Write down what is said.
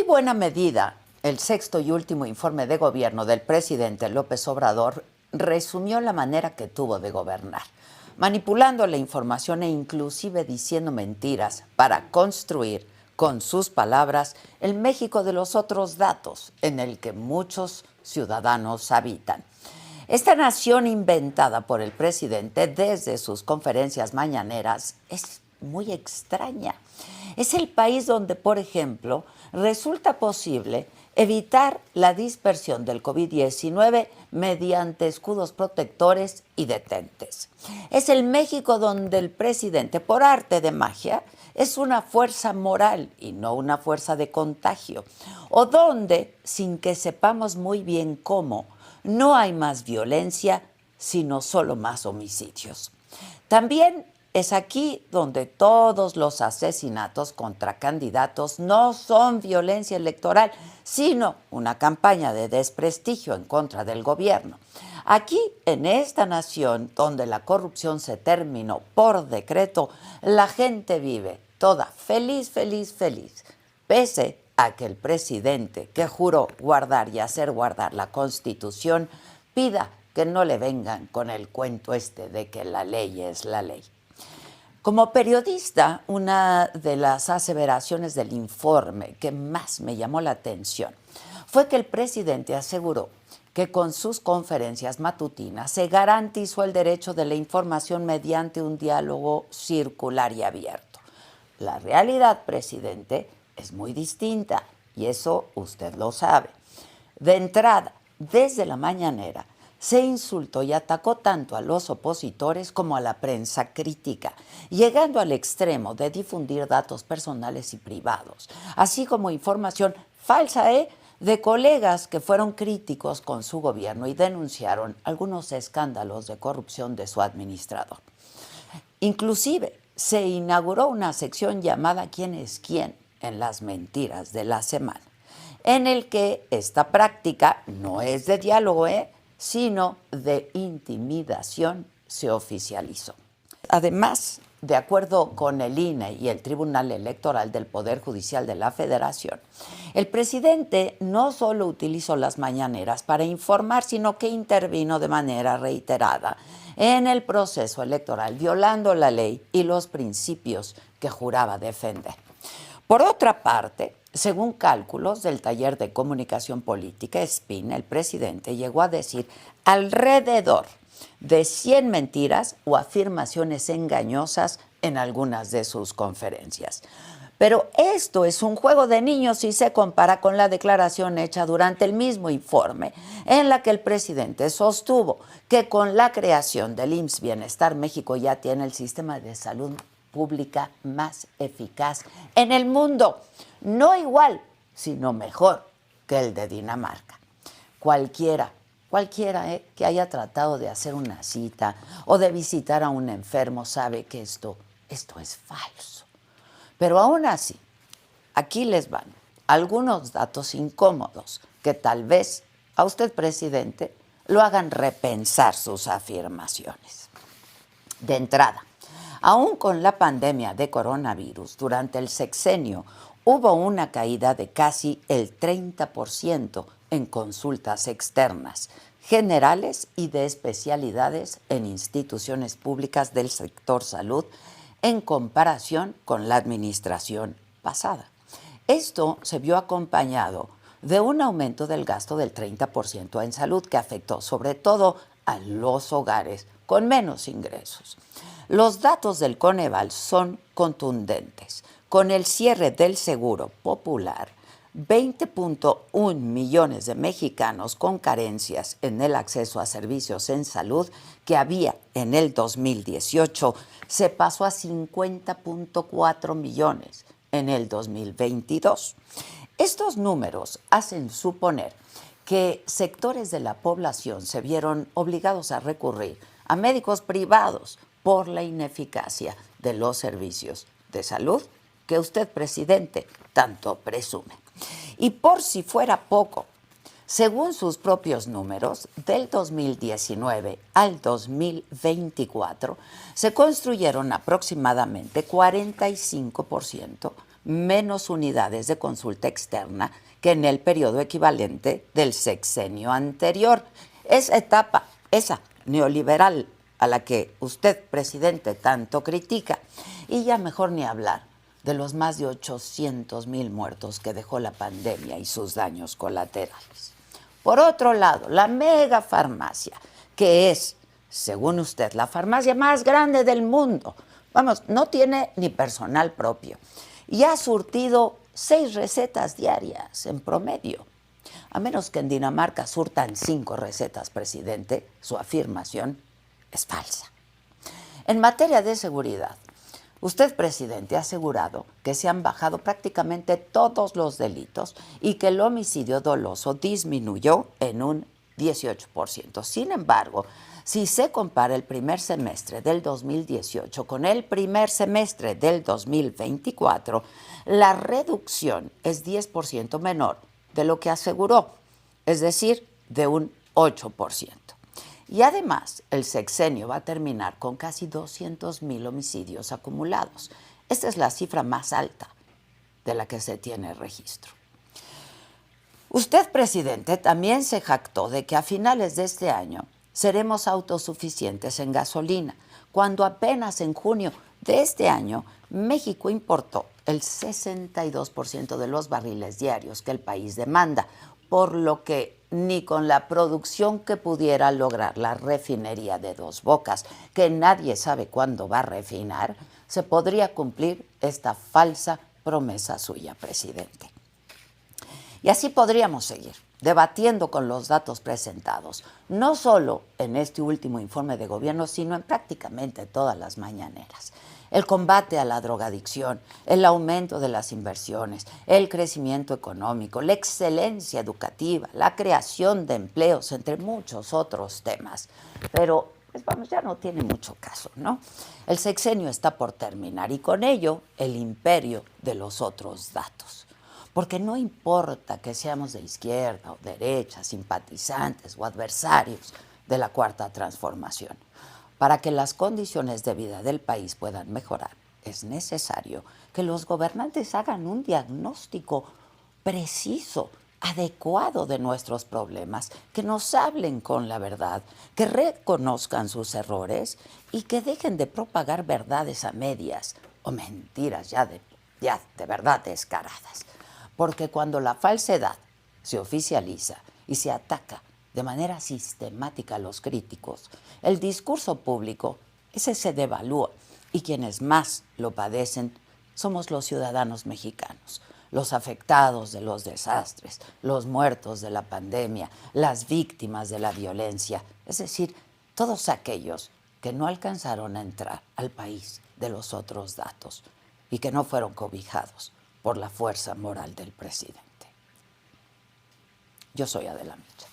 buena medida, el sexto y último informe de gobierno del presidente López Obrador resumió la manera que tuvo de gobernar, manipulando la información e inclusive diciendo mentiras para construir con sus palabras el México de los otros datos en el que muchos ciudadanos habitan. Esta nación inventada por el presidente desde sus conferencias mañaneras es muy extraña. Es el país donde, por ejemplo, resulta posible evitar la dispersión del COVID-19 mediante escudos protectores y detentes. Es el México donde el presidente, por arte de magia, es una fuerza moral y no una fuerza de contagio. O donde, sin que sepamos muy bien cómo, no hay más violencia, sino solo más homicidios. También es aquí donde todos los asesinatos contra candidatos no son violencia electoral, sino una campaña de desprestigio en contra del gobierno. Aquí, en esta nación donde la corrupción se terminó por decreto, la gente vive toda feliz, feliz, feliz, pese a que el presidente, que juró guardar y hacer guardar la Constitución, pida que no le vengan con el cuento de que la ley es la ley. Como periodista, una de las aseveraciones del informe que más me llamó la atención fue que el presidente aseguró que con sus conferencias matutinas se garantizó el derecho de la información mediante un diálogo circular y abierto. La realidad, presidente, es muy distinta y eso usted lo sabe. De entrada, desde la mañanera, se insultó y atacó tanto a los opositores como a la prensa crítica, llegando al extremo de difundir datos personales y privados, así como información falsa de colegas que fueron críticos con su gobierno y denunciaron algunos escándalos de corrupción de su administrador. Inclusive, se inauguró una sección llamada ¿Quién es quién? En las mentiras de la semana, en el que esta práctica no es de diálogo, sino de intimidación se oficializó. Además, de acuerdo con el INE y el Tribunal Electoral del Poder Judicial de la Federación, el presidente no solo utilizó las mañaneras para informar, sino que intervino de manera reiterada en el proceso electoral, violando la ley y los principios que juraba defender. Por otra parte, según cálculos del Taller de Comunicación Política, SPIN, el presidente llegó a decir alrededor de 100 mentiras o afirmaciones engañosas en algunas de sus conferencias. Pero esto es un juego de niños si se compara con la declaración hecha durante el mismo informe, en la que el presidente sostuvo que con la creación del IMSS Bienestar, México ya tiene el sistema de salud pública más eficaz en el mundo. No igual, sino mejor que el de Dinamarca. Cualquiera que haya tratado de hacer una cita o de visitar a un enfermo sabe que esto es falso. Pero aún así, aquí les van algunos datos incómodos que tal vez a usted, presidente, lo hagan repensar sus afirmaciones. De entrada, aún con la pandemia de coronavirus, durante el sexenio hubo una caída de casi el 30% en consultas externas, generales y de especialidades en instituciones públicas del sector salud en comparación con la administración pasada. Esto se vio acompañado de un aumento del gasto del 30% en salud que afectó sobre todo a los hogares con menos ingresos. Los datos del Coneval son contundentes. Con el cierre del Seguro Popular, 20.1 millones de mexicanos con carencias en el acceso a servicios en salud que había en el 2018 se pasó a 50.4 millones en el 2022. Estos números hacen suponer que sectores de la población se vieron obligados a recurrir a médicos privados por la ineficacia de los servicios de salud que usted, presidente, tanto presume. Y por si fuera poco, según sus propios números, del 2019 al 2024 se construyeron aproximadamente 45% menos unidades de consulta externa que en el periodo equivalente del sexenio anterior. Esa etapa, esa neoliberal a la que usted, presidente, tanto critica. Y ya mejor ni hablar de los más de 800,000 muertos que dejó la pandemia y sus daños colaterales. Por otro lado, la megafarmacia, que es, según usted, la farmacia más grande del mundo, vamos, no tiene ni personal propio y ha surtido 6 recetas diarias en promedio. A menos que en Dinamarca surtan 5 recetas, presidente, su afirmación es falsa. En materia de seguridad, usted, presidente, ha asegurado que se han bajado prácticamente todos los delitos y que el homicidio doloso disminuyó en un 18%. Sin embargo, si se compara el primer semestre del 2018 con el primer semestre del 2024, la reducción es 10% menor de lo que aseguró, es decir, de un 8%. Y además, el sexenio va a terminar con casi 200,000 homicidios acumulados. Esta es la cifra más alta de la que se tiene registro. Usted, presidente, también se jactó de que a finales de este año seremos autosuficientes en gasolina, cuando apenas en junio de este año México importó el 62% de los barriles diarios que el país demanda, por lo que ni con la producción que pudiera lograr la refinería de Dos Bocas, que nadie sabe cuándo va a refinar, se podría cumplir esta falsa promesa suya, presidente. Y así podríamos seguir debatiendo con los datos presentados, no solo en este último informe de gobierno, sino en prácticamente todas las mañaneras. El combate a la drogadicción, el aumento de las inversiones, el crecimiento económico, la excelencia educativa, la creación de empleos, entre muchos otros temas. Pero, pues vamos, ya no tiene mucho caso, ¿no? El sexenio está por terminar y con ello el imperio de los otros datos. Porque no importa que seamos de izquierda o derecha, simpatizantes o adversarios de la Cuarta Transformación. Para que las condiciones de vida del país puedan mejorar, es necesario que los gobernantes hagan un diagnóstico preciso, adecuado de nuestros problemas, que nos hablen con la verdad, que reconozcan sus errores y que dejen de propagar verdades a medias o mentiras ya de verdad descaradas. Porque cuando la falsedad se oficializa y se ataca de manera sistemática a los críticos, el discurso público ese se devalúa y quienes más lo padecen somos los ciudadanos mexicanos, los afectados de los desastres, los muertos de la pandemia, las víctimas de la violencia, es decir, todos aquellos que no alcanzaron a entrar al país de los otros datos y que no fueron cobijados por la fuerza moral del presidente. Yo soy Adela Micha.